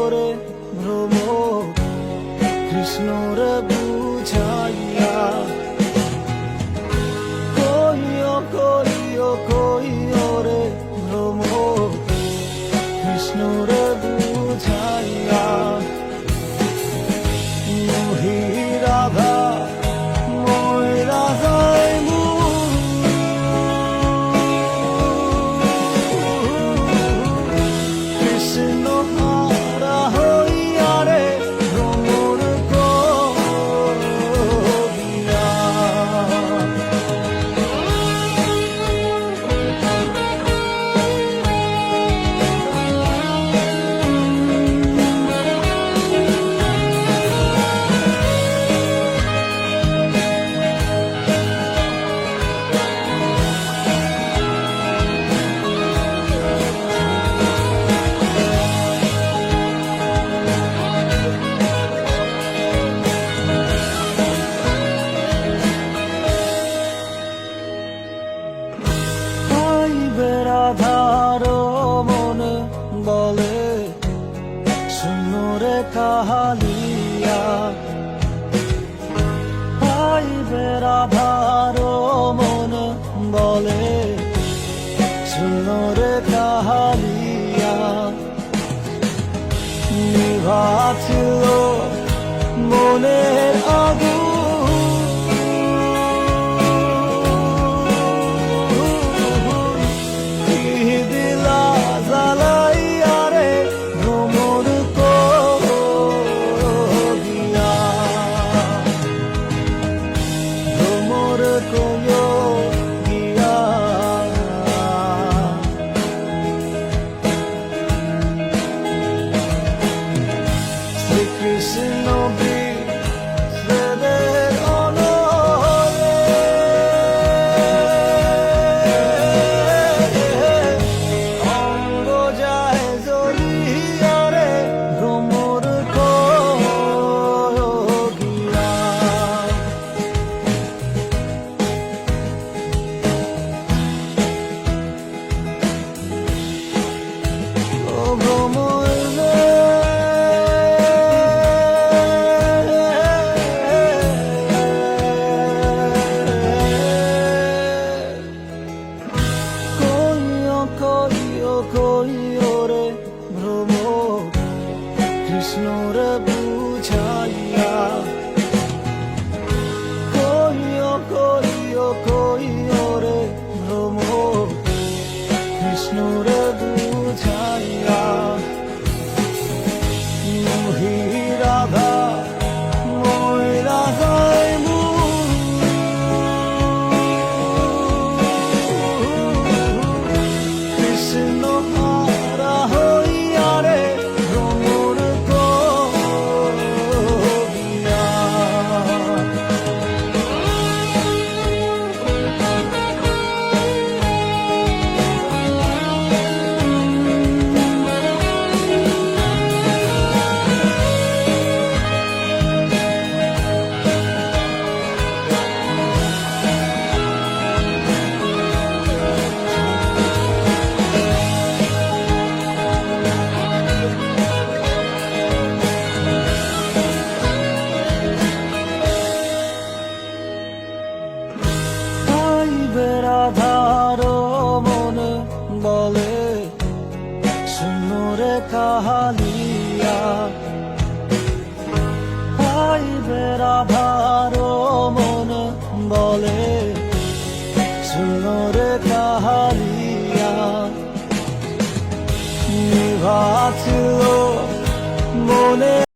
ওরে ভ্রমর কৃষ্ণর বুঝাইয়া কইও কইও কইও রে ভ্রমর কৃষ্ণর বুঝাইয়া মোহি রাধা মই রাধাই কৃষ্ণ হারা হইয়া রে ভ্রমর করিয়া রাধারো মনে বলে শুনরে কাহালিয়া আইবে রাধারো মনে বলে শুনরে কাহালিয়া নিভাছিল মনের আগুন কৃষ্ণ বিষ্ণুদের অনলে অঙ্গ যায় জ্বলিয়া রে ভ্রমর করিয়া ও ভ্রমর কইও রে ভ্রমর কৃষ্ণর বুঝাইয়া কইও কইও কইও রে ভ্রমর কৃষ্ণর বুঝাইয়া মোহি রাধা মই রাধাই রাধারো মনে বলে শুনরে কাহালিয়া আইবে রাধারো মনে বলে শুনরে কাহালিয়া নিভাছিল মনে